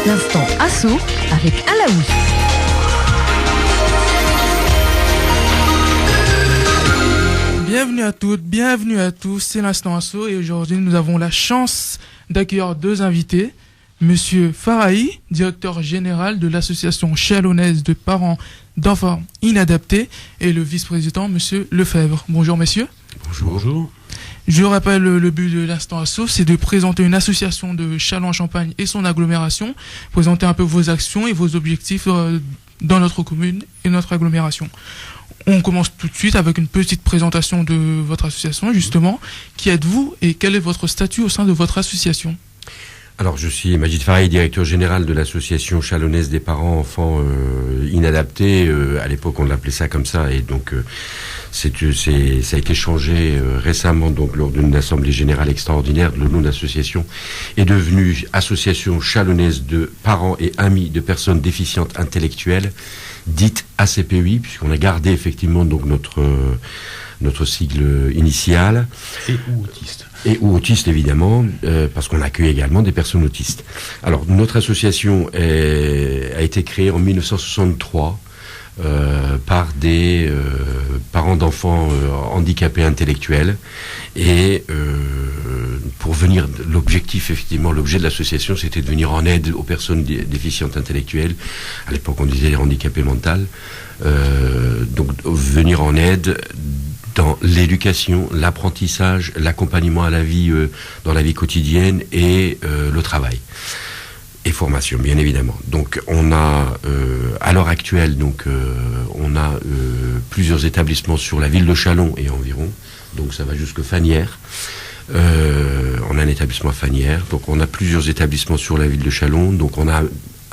L'instant Asso avec Alaoui. Bienvenue à toutes, bienvenue à tous, c'est l'Instant Asso et aujourd'hui nous avons la chance d'accueillir deux invités. Monsieur Farahi, directeur général de l'association chalonnaise de parents d'enfants inadaptés, et le vice-président, monsieur Lefebvre. Bonjour messieurs. Bonjour. Je rappelle le but de l'Instant Asso, c'est de présenter une association de Châlons-en-Champagne et son agglomération, présenter un peu vos actions et vos objectifs dans notre commune et notre agglomération. On commence tout de suite avec une petite présentation de votre association, justement. Qui êtes-vous et quel est votre statut au sein de votre association ? Alors, je suis Majid Farahi, directeur général de l'association chalonnaise des parents enfants inadaptés. À l'époque, on l'appelait ça comme ça, et donc ça a été changé récemment, donc lors d'une assemblée générale extraordinaire. Le nom d'association est devenu Association chalonnaise de parents et amis de personnes déficientes intellectuelles, dite ACPI, puisqu'on a gardé effectivement donc notre sigle initial. Et ou autistes. Et ou autistes, évidemment, parce qu'on accueille également des personnes autistes. Alors, notre association a été créée en 1963 par des parents d'enfants handicapés intellectuels. Et l'objectif, effectivement, l'objet de l'association, c'était de venir en aide aux personnes déficientes intellectuelles. À l'époque, on disait handicapés mentales. Donc, venir en aide dans l'éducation, l'apprentissage, l'accompagnement à la vie, dans la vie quotidienne et le travail. Et formation, bien évidemment. Donc, on a, à l'heure actuelle, on a plusieurs établissements sur la ville de Châlons et environ. Donc, ça va jusque Fanières. On a un établissement à Fanières. Donc, on a plusieurs établissements sur la ville de Châlons. Donc, on a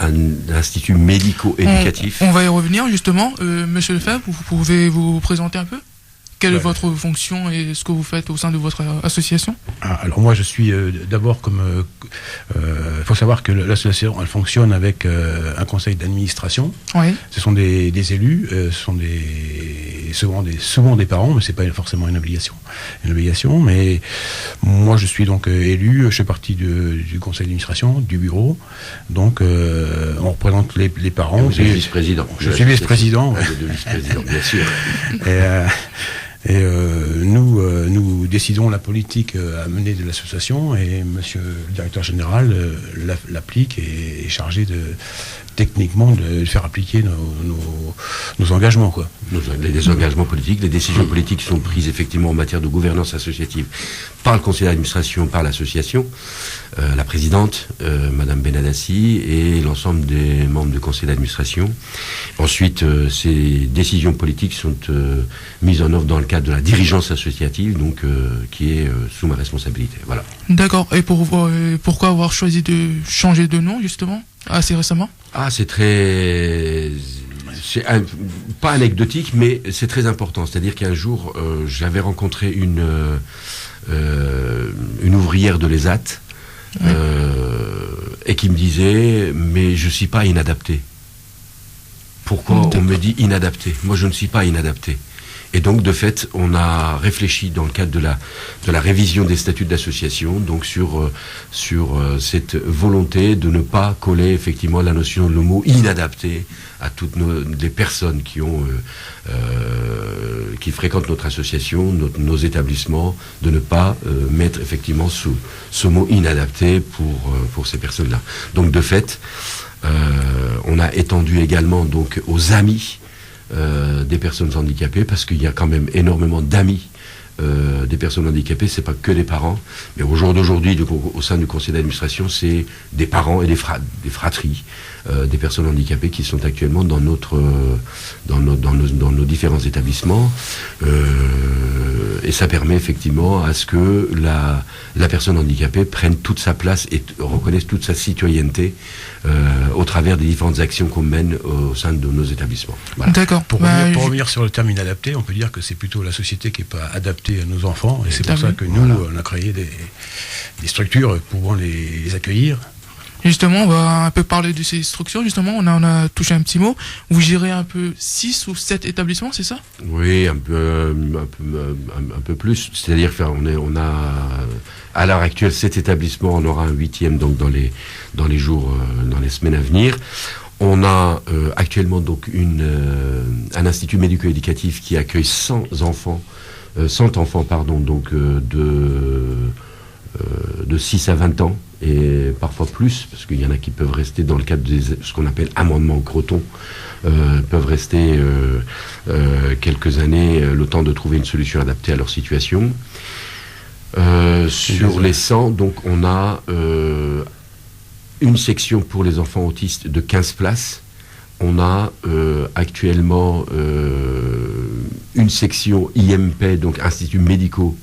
un institut médico-éducatif. On va y revenir, justement. Monsieur Lefebvre, vous pouvez vous présenter un peu ? Quelle est votre fonction et ce que vous faites au sein de votre association ? Alors moi je suis d'abord faut savoir que l'association elle fonctionne avec un conseil d'administration. Oui. Ce sont des élus, ce sont souvent des parents, mais c'est pas forcément une obligation. Mais moi je suis donc élu, je fais partie du conseil d'administration, du bureau. Donc on représente les parents. Vous êtes vice-président. Je suis vice-président. De vice-président, bien sûr. Et nous décidons la politique à mener de l'association, et monsieur le directeur général l'applique et est chargé techniquement de faire appliquer nos engagements, quoi. Les engagements politiques, les décisions politiques sont prises effectivement en matière de gouvernance associative par le conseil d'administration, par l'association, la présidente, Madame Benadassi, et l'ensemble des membres du conseil d'administration. Ensuite, ces décisions politiques sont mises en œuvre dans le cadre de la dirigeance associative, donc qui est sous ma responsabilité. Voilà. D'accord. Et pourquoi avoir choisi de changer de nom, justement, assez récemment ? C'est pas anecdotique, mais c'est très important. C'est-à-dire qu'un jour, j'avais rencontré une ouvrière de l'ESAT, et qui me disait « mais je ne suis pas inadapté ». Pourquoi on me dit inadapté ? Moi, je ne suis pas inadapté. Et donc, de fait, on a réfléchi dans le cadre de la révision des statuts d'association, donc sur cette volonté de ne pas coller effectivement la notion de le mot inadapté à toutes les personnes qui fréquentent notre association, nos établissements, de ne pas mettre effectivement sous ce mot inadapté pour ces personnes-là. Donc, de fait, on a étendu également donc aux amis des personnes handicapées, parce qu'il y a quand même énormément d'amis des personnes handicapées, c'est pas que des parents, mais au jour d'aujourd'hui, au sein du conseil d'administration, c'est des parents et des fratries des personnes handicapées qui sont actuellement dans nos différents établissements, et ça permet effectivement à ce que la personne handicapée prenne toute sa place et reconnaisse toute sa citoyenneté au travers des différentes actions qu'on mène au sein de nos établissements. Voilà. D'accord. Pour revenir sur le terme inadapté, on peut dire que c'est plutôt la société qui n'est pas adaptée à nos enfants, et c'est pour ça que nous, on a créé des structures pouvant les accueillir. Justement, on va un peu parler de ces structures. Justement, on a touché un petit mot. Vous gérez un peu 6 ou 7 établissements, c'est ça? Oui, un peu plus. C'est-à-dire on a à l'heure actuelle 7 établissements. On aura un 8e donc dans les jours, dans les semaines à venir. On a actuellement donc un institut médico-éducatif qui accueille 100 enfants, donc de 6 à 20 ans, et parfois plus, parce qu'il y en a qui peuvent rester dans le cadre de ce qu'on appelle amendement Creton, peuvent rester quelques années, le temps de trouver une solution adaptée à leur situation. Sur les 100, donc on a une section pour les enfants autistes de 15 places. On a actuellement une section IMP, donc Institut médico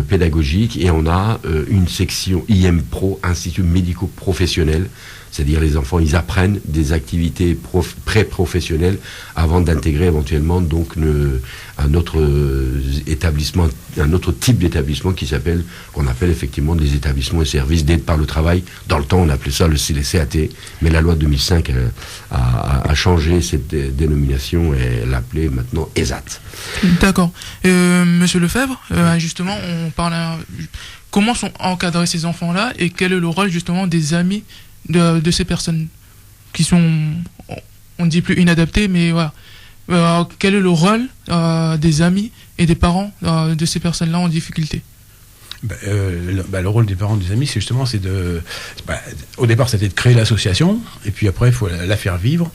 pédagogique, et on a une section IM Pro, Institut médico-professionnel, c'est-à-dire les enfants, ils apprennent des activités pré-professionnelles avant d'intégrer éventuellement donc un autre établissement, un autre type d'établissement qu'on appelle effectivement des établissements et services d'aide par le travail. Dans le temps, on appelait ça les CAT, mais la loi 2005 a changé cette dénomination et l'appelait maintenant ESAT. D'accord. Monsieur Lefebvre, justement, on parle comment sont encadrés ces enfants-là et quel est le rôle justement des amis de ces personnes qui sont, on ne dit plus inadaptées, mais voilà. Quel est le rôle des amis et des parents de ces personnes-là en difficulté? Le rôle des parents, des amis, au départ, c'était de créer l'association, et puis après, il faut la faire vivre,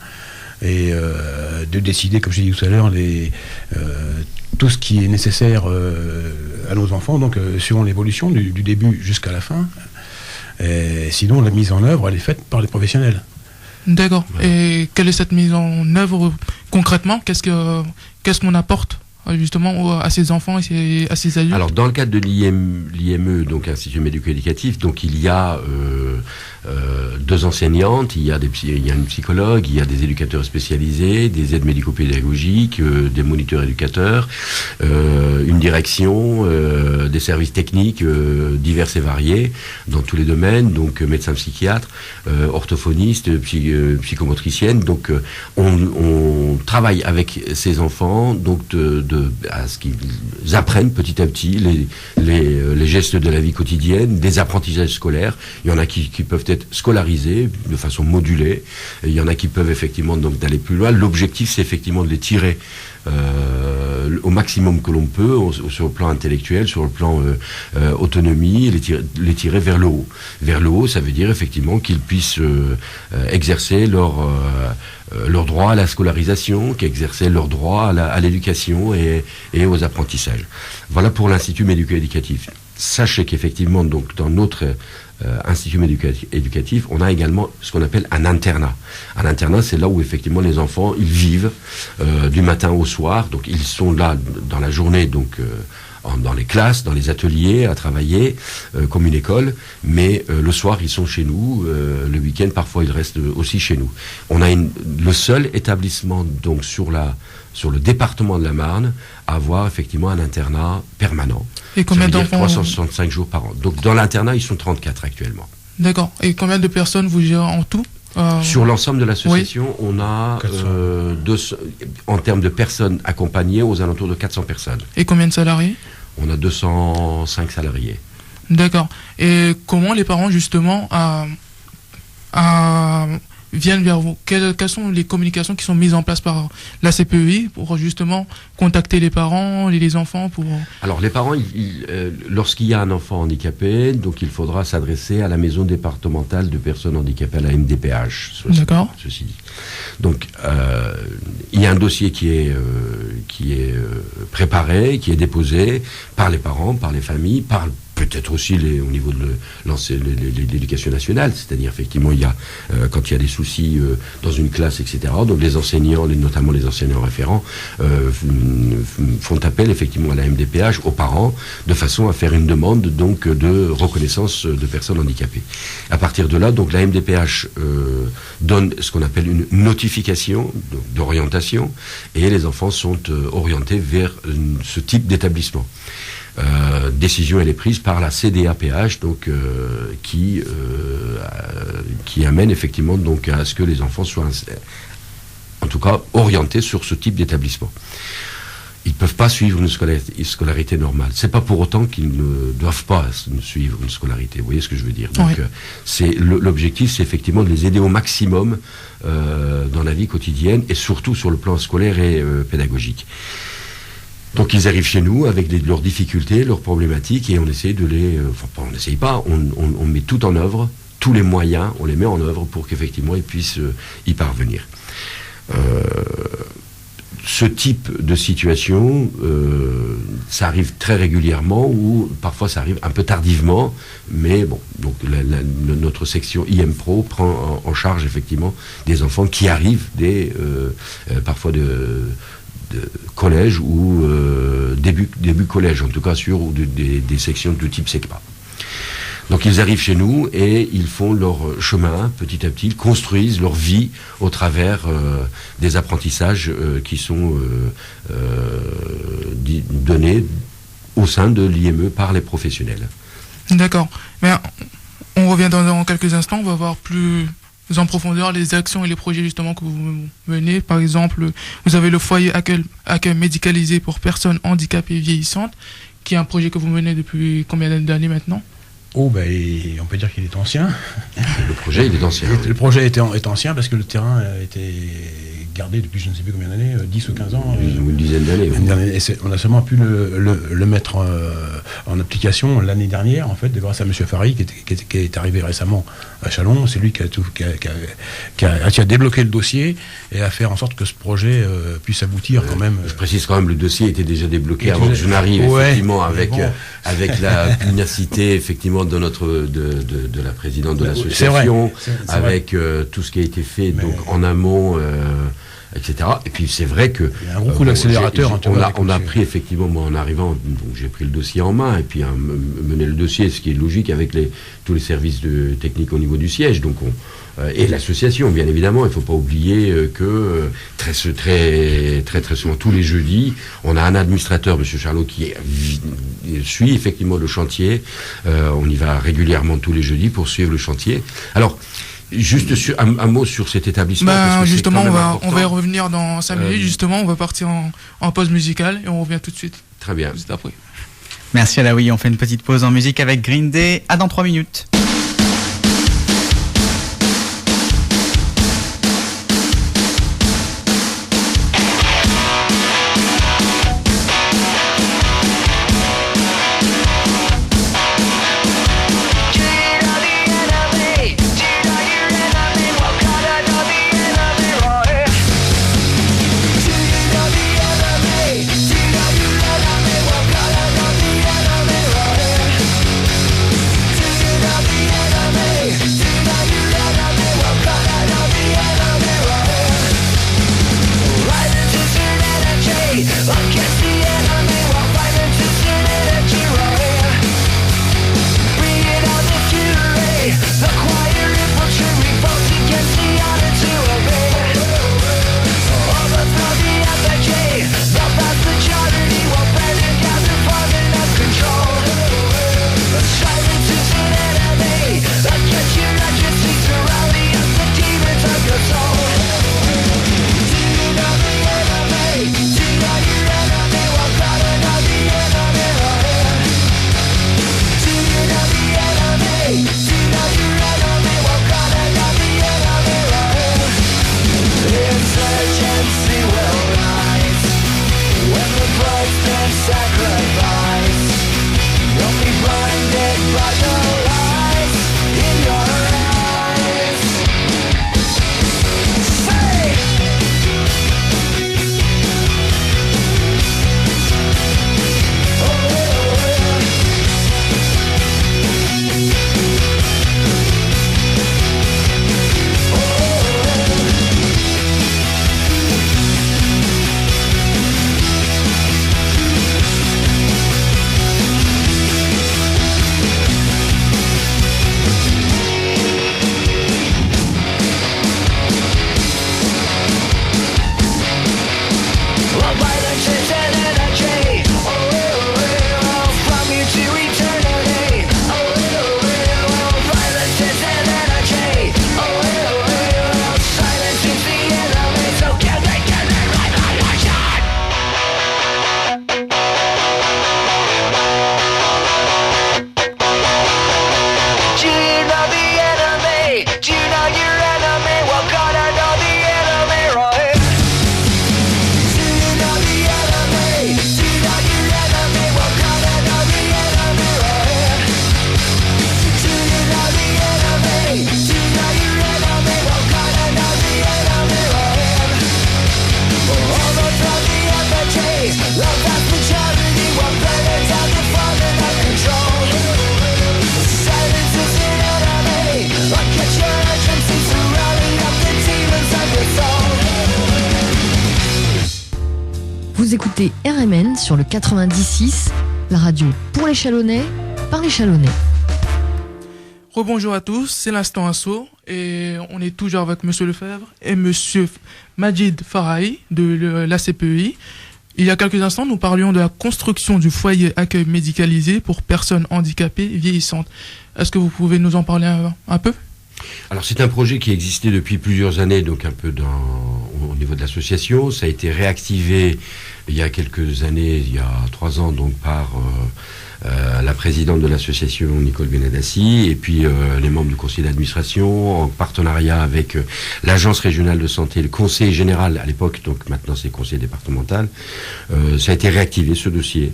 et de décider, comme j'ai dit tout à l'heure, tout ce qui est nécessaire à nos enfants, donc suivant l'évolution du début jusqu'à la fin. Et sinon, la mise en œuvre, elle est faite par les professionnels. D'accord. Et quelle est cette mise en œuvre concrètement? Qu'est-ce qu'on apporte justement à ces enfants et à ces adultes? Alors, dans le cadre de l'IME, donc Institut médico-éducatif, donc il y a 2 enseignantes, il y a une psychologue, il y a des éducateurs spécialisés, des aides médico-pédagogiques, des moniteurs éducateurs, une direction, des services techniques divers et variés dans tous les domaines, donc médecins psychiatres, orthophonistes, psychomotriciennes. Donc on travaille avec ces enfants donc à ce qu'ils apprennent petit à petit les gestes de la vie quotidienne, des apprentissages scolaires. Il y en a qui peuvent être scolarisés de façon modulée. Et il y en a qui peuvent effectivement donc d'aller plus loin. L'objectif, c'est effectivement de les tirer au maximum que l'on peut sur le plan intellectuel, sur le plan autonomie, les tirer vers le haut. Vers le haut, ça veut dire effectivement qu'ils puissent exercer leur droit à la scolarisation, qu'exercer leur droit à l'éducation et aux apprentissages. Voilà pour l'Institut médico-éducatif. Sachez qu'effectivement, donc, dans notre institut médico-éducatif, on a également ce qu'on appelle un internat. Un internat, c'est là où effectivement les enfants, ils vivent du matin au soir. Donc, ils sont là dans la journée, donc dans les classes, dans les ateliers, à travailler comme une école. Mais le soir, ils sont chez nous. Le week-end, parfois, ils restent aussi chez nous. On a le seul établissement donc sur le département de la Marne à avoir effectivement un internat permanent. Et combien d'enfants? 365 jours par an. Donc dans l'internat, ils sont 34 actuellement. D'accord. Et combien de personnes vous gérez en tout? Sur l'ensemble de l'association, oui. On a, en termes de personnes accompagnées, aux alentours de 400 personnes. Et combien de salariés? On a 205 salariés. D'accord. Et comment les parents, justement, viennent vers vous? Quelles sont les communications qui sont mises en place par la CPEI pour justement contacter les parents, les enfants pour... Alors les parents, lorsqu'il y a un enfant handicapé, donc il faudra s'adresser à la maison départementale de personnes handicapées, à la MDPH. D'accord. Ceci dit. Donc il y a un dossier qui est préparé, qui est déposé par les parents, par les familles, par peut-être aussi au niveau de l'éducation nationale, c'est-à-dire effectivement il y a quand il y a des soucis dans une classe, etc. Donc les enseignants, notamment les enseignants référents, font appel effectivement à la MDPH, aux parents, de façon à faire une demande donc de reconnaissance de personnes handicapées. À partir de là, donc la MDPH donne ce qu'on appelle une notification d'orientation, et les enfants sont orientés vers ce type d'établissement. décision elle est prise par la CDAPH, donc qui amène effectivement donc à ce que les enfants soient en tout cas orientés sur ce type d'établissement. Ils ne peuvent pas suivre une scolarité normale. C'est pas pour autant qu'ils ne doivent pas suivre une scolarité. Vous voyez ce que je veux dire? Donc, l'objectif, c'est effectivement de les aider au maximum dans la vie quotidienne et surtout sur le plan scolaire et pédagogique. Donc ils arrivent chez nous avec leurs difficultés, leurs problématiques, et on essaie de les... on n'essaye pas, on met tout en œuvre, tous les moyens, on les met en œuvre pour qu'effectivement ils puissent y parvenir. Ce type de situation, ça arrive très régulièrement, ou parfois ça arrive un peu tardivement, mais bon, donc notre section IM Pro prend en charge effectivement des enfants qui arrivent parfois de collège ou début collège, en tout cas sur des sections de type SECPA. Donc ils arrivent chez nous et ils font leur chemin petit à petit, ils construisent leur vie au travers des apprentissages qui sont donnés au sein de l'IME par les professionnels. D'accord. Mais on revient dans quelques instants, on va voir plus en profondeur les actions et les projets justement que vous menez. Par exemple, vous avez le foyer accueil médicalisé pour personnes handicapées vieillissantes, qui est un projet que vous menez depuis combien d'années maintenant ? On peut dire qu'il est ancien. Le projet, il est ancien. Le projet est ancien parce que le terrain a été gardé depuis je ne sais plus combien d'années, 10 ou 15 ans. Une dizaine d'années. Et on a seulement pu le mettre en application l'année dernière, en fait, grâce à M. Fary, qui est arrivé récemment à Châlons. C'est lui qui a débloqué le dossier et a fait en sorte que ce projet puisse aboutir quand même. Je précise quand même, le dossier était déjà débloqué avant que je n'arrive, effectivement, avec la pugnacité, effectivement, de la présidente de l'association, avec tout ce qui a été fait donc en amont, etc. Et puis c'est vrai que il y a un gros coup d'accélérateur. On a pris effectivement, moi en arrivant, donc j'ai pris le dossier en main et puis mené le dossier, ce qui est logique avec tous les services techniques au niveau du siège. Donc et l'association, bien évidemment, il ne faut pas oublier que très souvent, tous les jeudis, on a un administrateur, M. Charlot, qui suit effectivement le chantier. On y va régulièrement tous les jeudis pour suivre le chantier. Alors, juste un mot sur cet établissement. Parce que justement, on va y revenir dans 5 minutes. Justement, on va partir en pause musicale et on revient tout de suite. Très bien. Juste après. Merci Alaoui, on fait une petite pause en musique avec Green Day. À dans 3 minutes. Love écoutez RMN sur le 90.6, la radio pour les Chalonnais, par les Chalonnais. Rebonjour à tous, c'est l'instant assaut et on est toujours avec Monsieur Lefebvre et Monsieur Majid Farahi de l'ACPEI. Il y a quelques instants, nous parlions de la construction du foyer accueil médicalisé pour personnes handicapées vieillissantes. Est-ce que vous pouvez nous en parler un peu ? Alors c'est un projet qui existait depuis plusieurs années, donc un peu au niveau de l'association. Ça a été réactivé il y a quelques années, il y a 3 ans, donc par la présidente de l'association Nicole Benadassi et puis les membres du conseil d'administration en partenariat avec l'agence régionale de santé, le conseil général à l'époque, donc maintenant c'est le conseil départemental. Ça a été réactivé ce dossier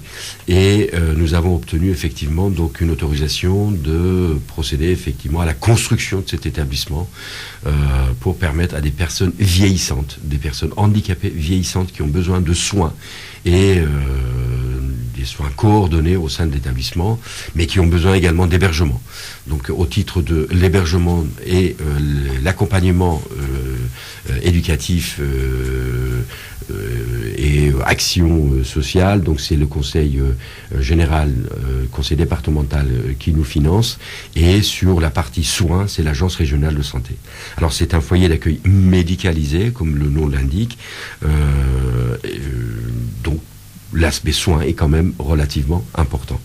et nous avons obtenu effectivement donc une autorisation de procéder effectivement à la construction de cet établissement pour permettre à des personnes vieillissantes, des personnes handicapées vieillissantes qui ont besoin de soins et des soins coordonnés au sein de l'établissement, mais qui ont besoin également d'hébergement. Donc au titre de l'hébergement et l'accompagnement éducatif et action sociale, donc c'est le conseil général, conseil départemental qui nous finance, et sur la partie soins, c'est l'agence régionale de santé. Alors c'est un foyer d'accueil médicalisé, comme le nom l'indique, donc l'aspect soins est quand même relativement important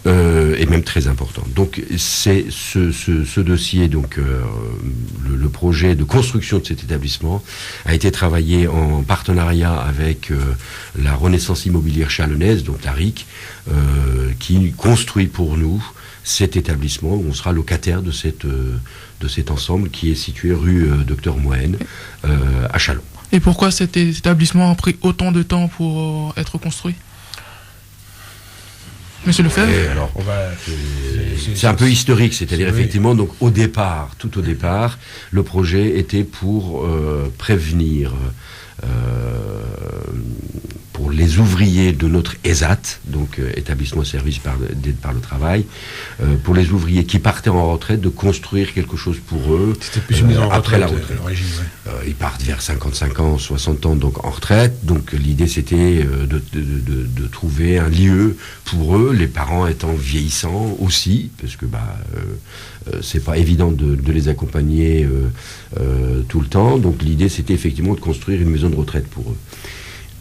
et même très important. Donc c'est ce dossier, donc le projet de construction de cet établissement a été travaillé en partenariat avec la Renaissance immobilière chalonnaise, donc la RIC, qui construit pour nous cet établissement où on sera locataire de cet ensemble qui est situé rue Docteur Moine à Châlons. Et pourquoi cet établissement a pris autant de temps pour être construit ? Monsieur Lefebvre ? Alors, c'est un peu historique, c'est-à-dire effectivement, donc tout au départ, le projet était pour prévenir pour les ouvriers de notre ESAT, donc établissement service d'aide par le travail, pour les ouvriers qui partaient en retraite, de construire quelque chose pour eux. C'était plus une mise en après la retraite, retraite. ouais. Ils partent vers 55 ans, 60 ans, donc en retraite. Donc l'idée c'était de trouver un lieu pour eux, les parents étant vieillissants aussi, parce que c'est pas évident de les accompagner tout le temps. Donc l'idée c'était effectivement de construire une maison de retraite pour eux,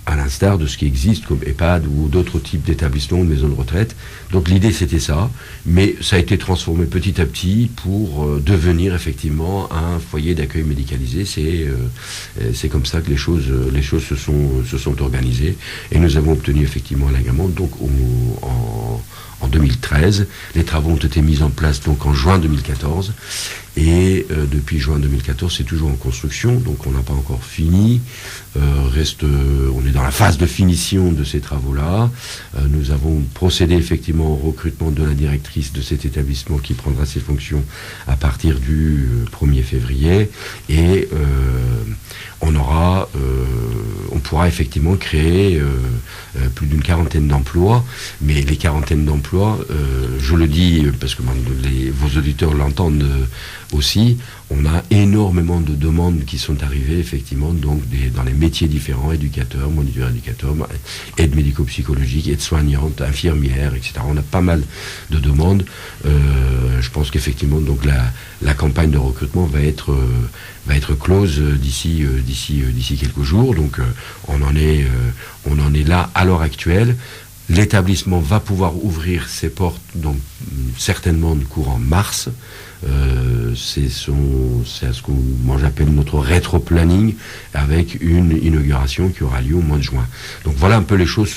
à l'instar de ce qui existe comme EHPAD ou d'autres types d'établissements ou de maisons de retraite. Donc l'idée c'était ça, mais ça a été transformé petit à petit pour devenir effectivement un foyer d'accueil médicalisé. C'est comme ça que les choses se sont organisées, et nous avons obtenu effectivement l'agrément donc en 2013. Les travaux ont été mis en place donc en juin 2014. Et depuis juin 2014, c'est toujours en construction, donc on n'a pas encore fini. On est dans la phase de finition de ces travaux-là. Nous avons procédé effectivement au recrutement de la directrice de cet établissement qui prendra ses fonctions à partir du 1er février. Et on pourra effectivement créer plus d'une 40aine d'emplois. Mais les 40aines d'emplois, je le dis parce que vos auditeurs l'entendent aussi, on a énormément de demandes qui sont arrivées effectivement donc dans les métiers différents, éducateurs, moniteurs éducateurs, aide médico-psychologique, aide soignante, infirmière, etc. On a pas mal de demandes. Je pense qu'effectivement donc la campagne de recrutement va être close d'ici quelques jours. Donc on en est là à l'heure actuelle. L'établissement va pouvoir ouvrir ses portes donc certainement du courant mars. C'est ce que moi j'appelle notre rétro-planning, avec une inauguration qui aura lieu au mois de juin. Donc voilà, un peu les choses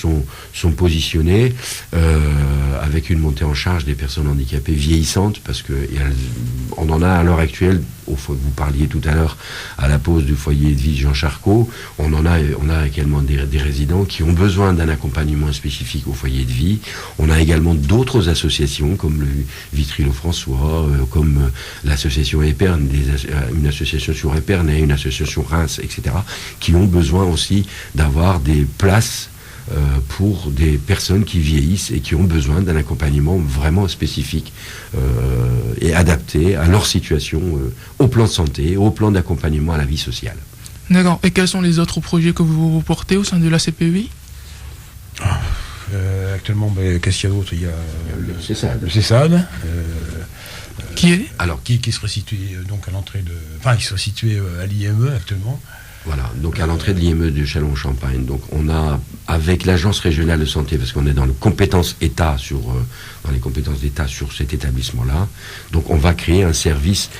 sont positionnées, avec une montée en charge des personnes handicapées vieillissantes, parce que on en a à l'heure actuelle. Vous parliez tout à l'heure à la pause du foyer de vie Jean Charcot. On a également des résidents qui ont besoin d'un accompagnement spécifique au foyer de vie. On a également d'autres associations comme le Vitry-le-François, comme l'association Éperne, une association sur Épernay, une association Reims, etc., qui ont besoin aussi d'avoir des places pour des personnes qui vieillissent et qui ont besoin d'un accompagnement vraiment spécifique et adapté à leur situation au plan de santé, au plan d'accompagnement à la vie sociale. D'accord. Et quels sont les autres projets que vous portez au sein de la CPEI ? Actuellement, qu'est-ce qu'il y a d'autre? Il y a le le CESAD. Qui est Alors, qui serait situé donc à l'entrée de... Enfin, qui serait situé à l'IME actuellement. Voilà, donc à l'entrée de l'IME de Châlons-en-Champagne. Donc on a, avec l'Agence régionale de santé, parce qu'on est dans les compétences État sur cet établissement-là, donc on va créer un service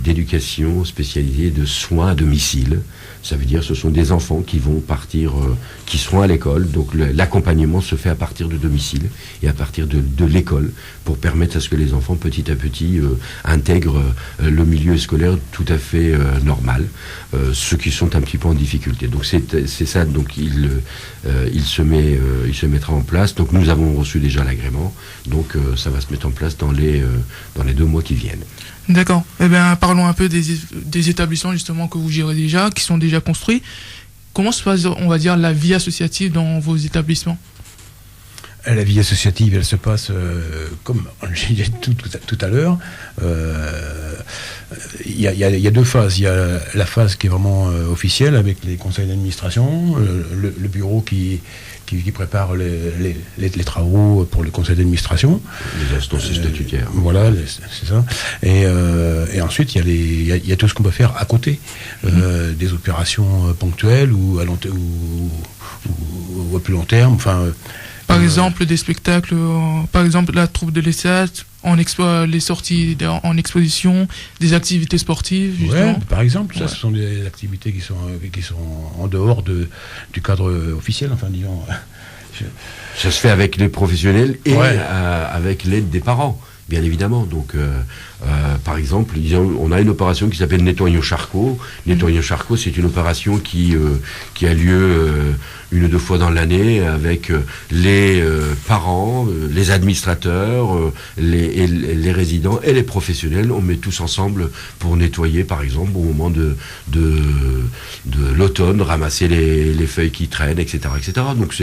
d'éducation spécialisé de soins à domicile. Ça veut dire ce sont des enfants qui vont partir, qui seront à l'école. Donc l'accompagnement se fait à partir de domicile et à partir de l'école pour permettre à ce que les enfants petit à petit intègrent le milieu scolaire tout à fait normal, ceux qui sont un petit peu en difficulté. Donc c'est ça. Donc il se mettra en place. Donc nous avons reçu déjà l'agrément. Donc ça va se mettre en place dans les 2 mois qui viennent. D'accord. Eh bien, parlons un peu des établissements justement que vous gérez déjà, qui sont déjà construits. Comment se passe, on va dire, la vie associative dans vos établissements? La vie associative, elle se passe comme j'ai dit tout à l'heure. Il y a 2 phases. Il y a la phase qui est vraiment officielle avec les conseils d'administration, le bureau qui prépare les travaux pour le conseil d'administration. Les instances statutaires. Voilà, c'est ça. Et ensuite, il y a tout ce qu'on peut faire à côté, des opérations ponctuelles ou à plus long terme. Enfin. Par exemple, des spectacles, par exemple la troupe de l'ESAT, les sorties en exposition, des activités sportives, justement. Ouais, par exemple, ça, ce sont des activités qui sont en dehors du cadre officiel, enfin, disons. Ça se fait avec les professionnels et avec l'aide des parents, bien évidemment. Donc, par exemple, on a une opération qui s'appelle Nettoyons Charcot. Nettoyons Charcot, c'est une opération qui a lieu 1 ou 2 fois dans l'année avec les parents, les administrateurs, les résidents et les professionnels. On met tous ensemble pour nettoyer, par exemple, au moment de l'automne, ramasser les feuilles qui traînent, etc., etc. Donc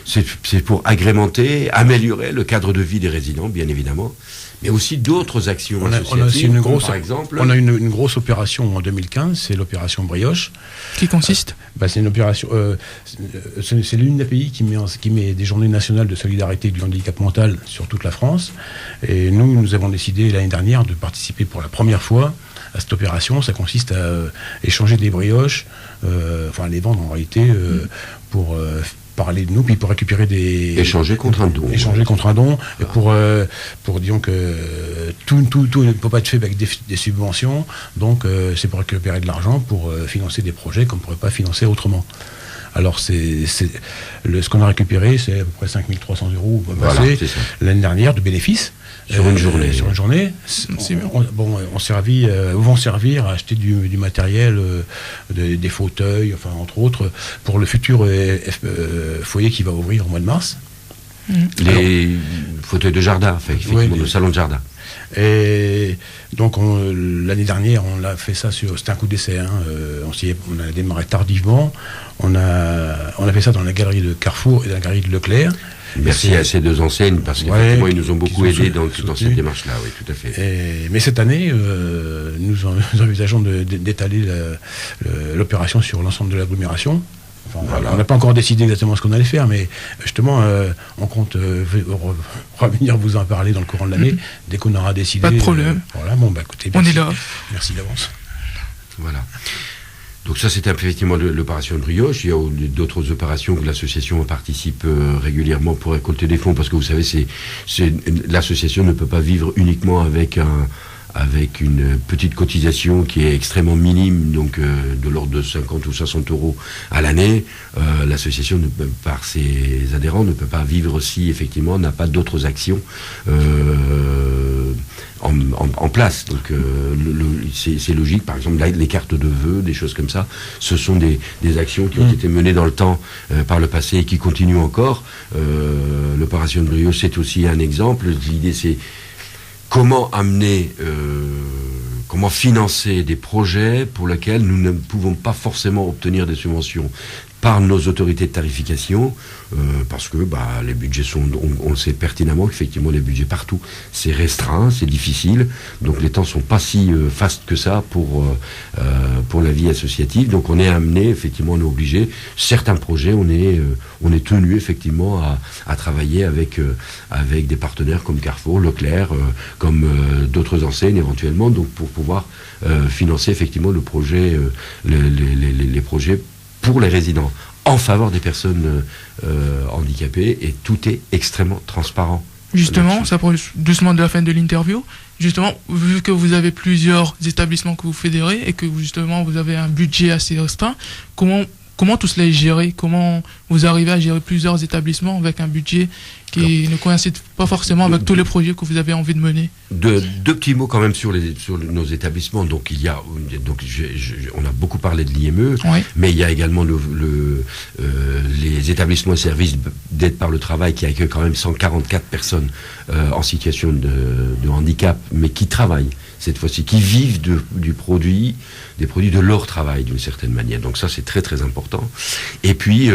c'est pour agrémenter, améliorer le cadre de vie des résidents, bien évidemment. Mais aussi d'autres actions associatives, par exemple. On a une grosse opération en 2015, c'est l'opération Brioche. Qui consiste c'est une opération. C'est l'une des pays qui met des journées nationales de solidarité du handicap mental sur toute la France. Et nous avons décidé l'année dernière de participer pour la première fois à cette opération. Ça consiste à échanger des brioches, enfin les vendre en réalité, pour parler de nous, puis pour récupérer des... Échanger contre un don. Échanger contre un don, pour disons que tout ne peut pas être fait avec des subventions, donc c'est pour récupérer de l'argent pour financer des projets qu'on ne pourrait pas financer autrement. Alors ce qu'on a récupéré, c'est à peu près 5 300 € l'année dernière de bénéfices. Sur une journée. Sur une journée. Vont servir à acheter du matériel, des fauteuils, enfin entre autres, pour le futur foyer qui va ouvrir au mois de mars. Les fauteuils de jardin, effectivement, le salon de jardin. Et donc l'année dernière, on a fait ça c'était un coup d'essai. On a démarré tardivement. On a fait ça dans la galerie de Carrefour et dans la galerie de Leclerc. Merci à ces 2 enseignes, parce qu'effectivement, ils nous ont beaucoup aidés dans cette démarche-là, oui, tout à fait. Mais cette année, nous envisageons d'étaler l'opération sur l'ensemble de l'agglomération. Enfin, on n'a pas encore décidé exactement ce qu'on allait faire, mais justement, on compte revenir vous en parler dans le courant de l'année, dès qu'on aura décidé. Pas de problème. Voilà, écoutez, on est là. Merci d'avance. Voilà. Donc ça, c'était effectivement l'opération de Brioche. Il y a d'autres opérations que l'association participe régulièrement pour récolter des fonds, parce que vous savez, l'association ne peut pas vivre uniquement avec une petite cotisation qui est extrêmement minime, donc de l'ordre de 50 ou 60 € à l'année. L'association, par ses adhérents, ne peut pas vivre si effectivement n'a pas d'autres actions en place. Donc c'est logique. Par exemple, les cartes de vœux, des choses comme ça, ce sont des actions qui ont été menées dans le temps par le passé et qui continuent encore. L'opération de Brioche, c'est aussi un exemple. L'idée, c'est comment financer des projets pour lesquels nous ne pouvons pas forcément obtenir des subventions par nos autorités de tarification, parce que les budgets sont, on le sait pertinemment, effectivement les budgets partout, c'est restreint, c'est difficile, donc les temps sont pas si fastes que ça pour la vie associative, donc on est amené, effectivement, on est obligé, certains projets, on est tenu effectivement à travailler avec des partenaires comme Carrefour, Leclerc, comme d'autres enseignes éventuellement, donc pour pouvoir financer effectivement le projet, les projets pour les résidents, en faveur des personnes handicapées, et tout est extrêmement transparent. Justement, ça approche doucement de la fin de l'interview. Justement, vu que vous avez plusieurs établissements que vous fédérez et que justement vous avez un budget assez restreint, comment tout cela est géré? Comment vous arrivez à gérer plusieurs établissements avec un budget qui ne coïncide pas forcément avec tous les projets que vous avez envie de mener? Deux petits mots quand même sur nos établissements. Donc on a beaucoup parlé de l'IME, oui. Mais il y a également les établissements et services d'aide par le travail qui accueillent quand même 144 personnes en situation de handicap, mais qui travaillent cette fois-ci, qui vivent des produits de leur travail d'une certaine manière. Donc ça, c'est très très important. Et puis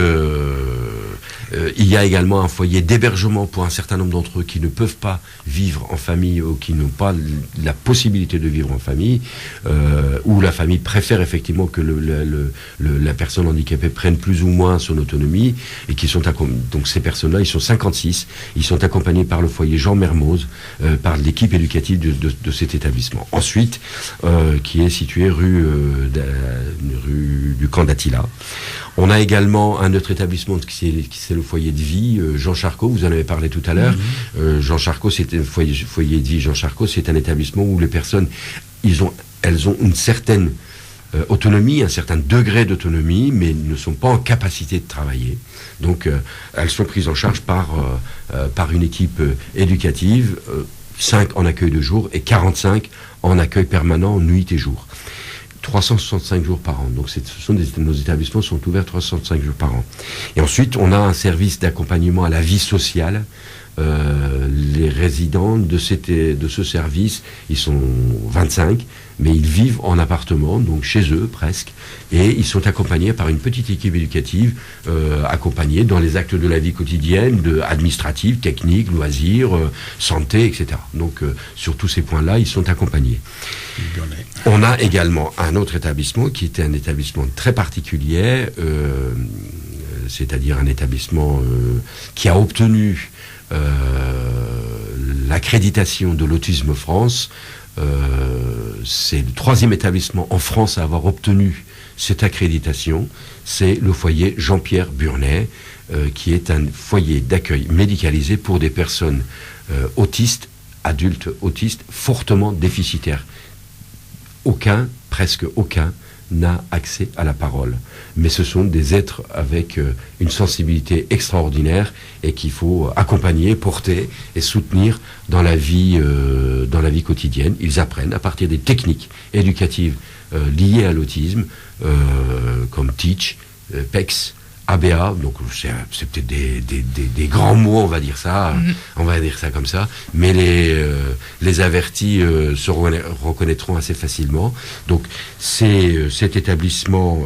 il y a également un foyer d'hébergement pour un certain nombre d'entre eux qui ne peuvent pas vivre en famille, ou qui n'ont pas la possibilité de vivre en famille, où la famille préfère effectivement que la personne handicapée prenne plus ou moins son autonomie, et qui sont donc ces personnes-là, ils sont 56, ils sont accompagnés par le foyer Jean Mermoz, par l'équipe éducative de cet établissement. Ensuite, qui est situé rue du Camp d'Attila. On a également un autre établissement qui c'est le foyer de vie Jean Charcot, vous en avez parlé tout à l'heure. Jean Charcot, c'est un foyer de vie Jean Charcot, c'est un établissement où les personnes, elles ont une certaine autonomie, un certain degré d'autonomie, mais ne sont pas en capacité de travailler. Donc elles sont prises en charge par une équipe éducative, 5 en accueil de jour et 45 en accueil permanent, nuit et jour. 365 jours par an. Donc nos établissements sont ouverts 365 jours par an. Et ensuite, on a un service d'accompagnement à la vie sociale. Les résidents de ce service, ils sont 25, mais ils vivent en appartement, donc chez eux presque, et ils sont accompagnés par une petite équipe éducative, accompagnés dans les actes de la vie quotidienne, administrative, technique, loisirs, santé, etc. Donc sur tous ces points-là, ils sont accompagnés. On a également un autre établissement qui était un établissement très particulier, c'est-à-dire un établissement qui a obtenu l'accréditation de l'Autisme France. C'est le 3e établissement en France à avoir obtenu cette accréditation. C'est le foyer Jean-Pierre Burnet, qui est un foyer d'accueil médicalisé pour des personnes autistes, adultes autistes, fortement déficitaires. Presque aucun n'a accès à la parole. Mais ce sont des êtres avec une sensibilité extraordinaire et qu'il faut accompagner, porter et soutenir dans la vie quotidienne. Ils apprennent à partir des techniques éducatives liées à l'autisme, comme Teach, PEX, ABA, donc c'est peut-être des grands mots, on va dire ça comme ça, mais les avertis se reconnaîtront assez facilement. Donc cet établissement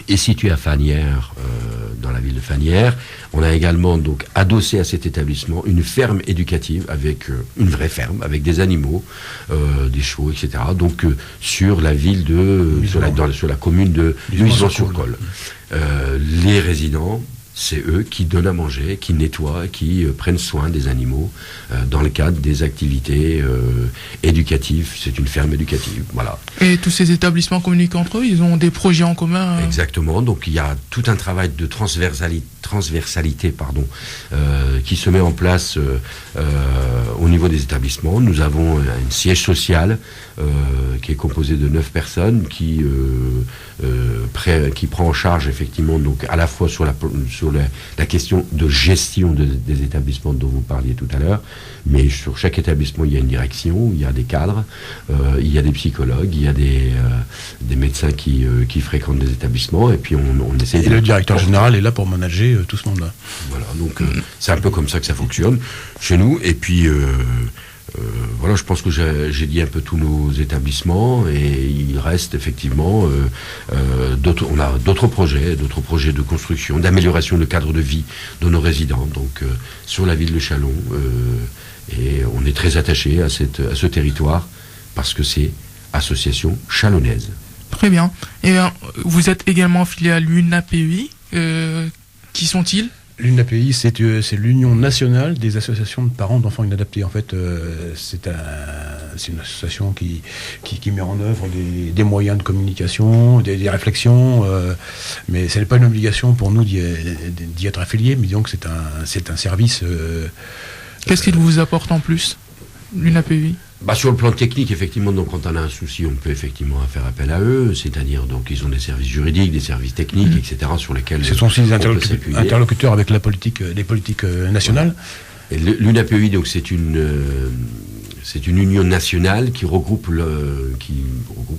est situé à Fagnières, dans la ville de Fagnières. On a également donc adossé à cet établissement une ferme éducative, avec une vraie ferme, avec des animaux, des chevaux, etc. Donc sur la ville sur la commune de Nuisans-sur-Colle. Les résidents, c'est eux qui donnent à manger, qui nettoient, qui prennent soin des animaux dans le cadre des activités éducatives. C'est une ferme éducative, voilà. Et tous ces établissements communiquent entre eux, ils ont des projets en commun. Exactement, donc il y a tout un travail de transversalité qui se met en place au niveau des établissements. Nous avons un siège social qui est composé de 9 personnes qui prend en charge effectivement donc à la fois sur la question de gestion des établissements dont vous parliez tout à l'heure, mais sur chaque établissement il y a une direction, il y a des cadres, il y a des psychologues, il y a des médecins qui fréquentent des établissements, et puis on essaie. Et le directeur général est là pour manager tout ce monde-là. Voilà, donc c'est un peu comme ça que ça fonctionne chez nous, et puis Voilà, je pense que j'ai dit un peu tous nos établissements et il reste effectivement on a d'autres projets de construction, d'amélioration de cadre de vie de nos résidents, donc sur la ville de Châlons, et on est très attaché à ce territoire parce que c'est association chalonnaise. Très bien. Et vous êtes également affilié à l'UNAPEI. Qui sont-ils ? L'UNAPEI, c'est l'Union nationale des associations de parents d'enfants inadaptés. En fait, c'est une association qui met en œuvre des moyens de communication, des réflexions, mais ce n'est pas une obligation pour nous d'y être affiliés, mais disons que c'est un service. Qu'est-ce qu'il vous apporte en plus, l'UNAPEI ? Sur le plan technique, effectivement, donc quand on a un souci, on peut effectivement faire appel à eux, c'est-à-dire donc ils ont des services juridiques, des services techniques, etc., sur lesquels ce sont aussi des interlocuteurs avec les politiques nationales. Et l'UNAPEI, donc c'est une union nationale qui regroupe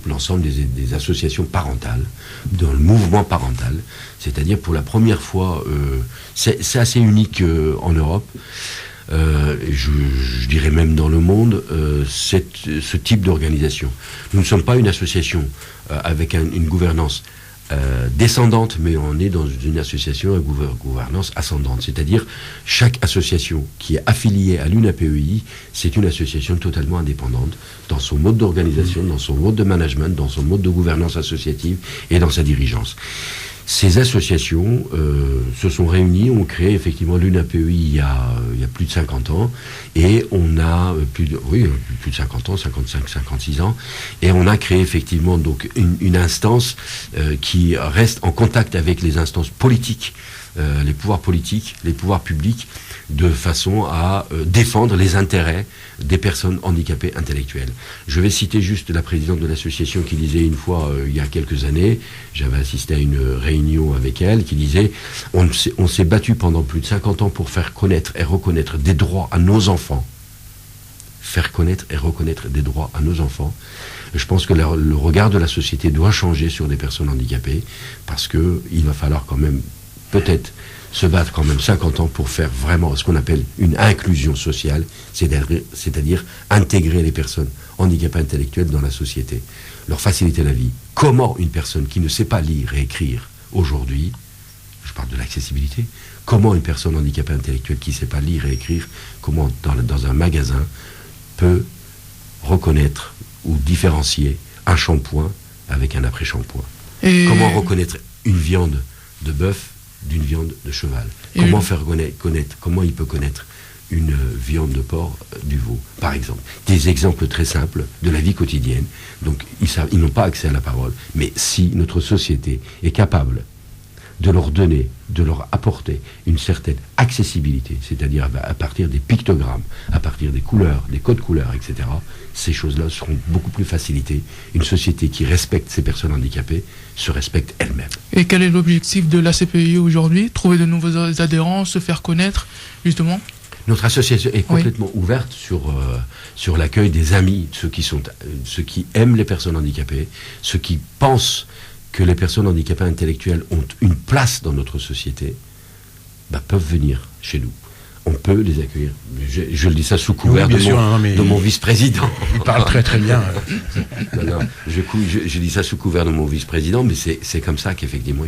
l'ensemble des associations parentales, dans le mouvement parental, c'est-à-dire pour la première fois, c'est assez unique en Europe. Je dirais même dans le monde, ce type d'organisation. Nous ne sommes pas une association avec une gouvernance descendante, mais on est dans une association à gouvernance ascendante. C'est-à-dire, chaque association qui est affiliée à l'UNAPEI, c'est une association totalement indépendante dans son mode d'organisation, dans son mode de management, dans son mode de gouvernance associative et dans sa dirigeance. Ces associations se sont réunies, ont créé effectivement l'UNAPEI il y a plus de 50 ans, et on a plus de 50 ans, 55, 56 ans, et on a créé effectivement donc une instance qui reste en contact avec les instances politiques, les pouvoirs politiques, les pouvoirs publics, de façon à défendre les intérêts des personnes handicapées intellectuelles. Je vais citer juste la présidente de l'association qui disait une fois, il y a quelques années, j'avais assisté à une réunion avec elle, qui disait on s'est battu pendant plus de 50 ans pour faire connaître et reconnaître des droits à nos enfants. Faire connaître et reconnaître des droits à nos enfants. Je pense que le regard de la société doit changer sur des personnes handicapées, parce qu'il va falloir quand même peut-être se battre quand même 50 ans pour faire vraiment ce qu'on appelle une inclusion sociale, c'est-à-dire intégrer les personnes handicapées intellectuelles dans la société, leur faciliter la vie. Comment une personne qui ne sait pas lire et écrire aujourd'hui, je parle de l'accessibilité, comment une personne handicapée intellectuelle qui ne sait pas lire et écrire, comment dans un magasin peut reconnaître ou différencier un shampoing avec un après-shampoing. Comment reconnaître une viande de bœuf d'une viande de cheval. Comment faire connaître, comment il peut connaître une viande de porc du veau, par exemple. Des exemples très simples de la vie quotidienne. Donc, ils n'ont pas accès à la parole. Mais si notre société est capable de leur donner, de leur apporter une certaine accessibilité, c'est-à-dire à partir des pictogrammes, à partir des couleurs, des codes couleurs, etc., ces choses-là seront beaucoup plus facilitées. Une société qui respecte ses personnes handicapées se respecte elle-même. Et quel est l'objectif de l'ACPI aujourd'hui ? Trouver de nouveaux adhérents, se faire connaître, justement ? Notre association est complètement ouverte sur l'accueil des amis, ceux qui aiment les personnes handicapées, ceux qui pensent que les personnes handicapées intellectuelles ont une place dans notre société, peuvent venir chez nous. On peut les accueillir. Je le dis ça sous couvert de mon vice-président. Il parle très très bien. Je dis ça sous couvert de mon vice-président, mais c'est comme ça qu'effectivement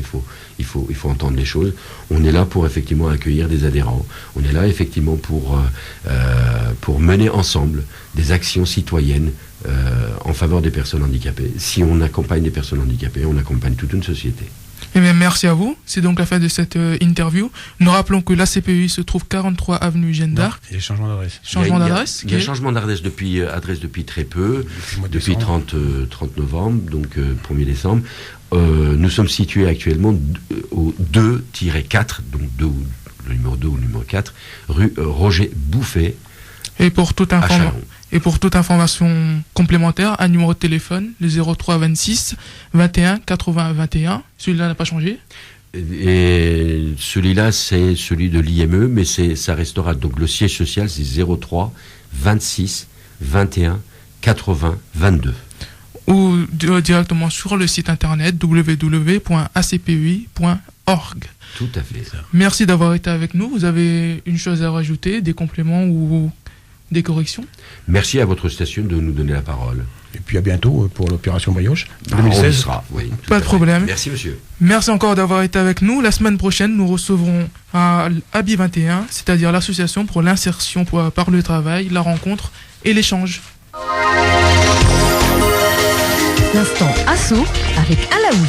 il faut entendre les choses. On est là pour effectivement accueillir des adhérents. On est là effectivement pour mener ensemble des actions citoyennes en faveur des personnes handicapées. Si on accompagne des personnes handicapées, on accompagne toute une société. Eh bien, merci à vous. C'est donc la fin de cette interview. Nous rappelons que l'ACPI se trouve 43 avenue Jeanne d'Arc. Il y a changement d'adresse. Il y a changement d'adresse depuis très peu, depuis 30 novembre, donc 1er décembre. Nous sommes situés actuellement au 2-4, donc le numéro 2 ou le numéro 4, rue Roger Bouffet. Et pour toute information complémentaire, un numéro de téléphone, le 03 26 21 80 21. Celui-là n'a pas changé. Et celui-là, c'est celui de l'IME, mais ça restera. Donc le siège social, c'est 03 26 21 80 22. Ou directement sur le site internet www.acpi.org. Tout à fait. Merci d'avoir été avec nous. Vous avez une chose à rajouter, des compléments ou des corrections. Merci à votre station de nous donner la parole. Et puis à bientôt pour l'opération Brioche On y 2016. sera, oui, tout Pas à de fait. problème. Merci monsieur. Merci encore d'avoir été avec nous. La semaine prochaine, nous recevrons à ABI 21, c'est-à-dire l'association pour l'insertion par le travail, la rencontre et l'échange. L'instant assaut avec Alaoui.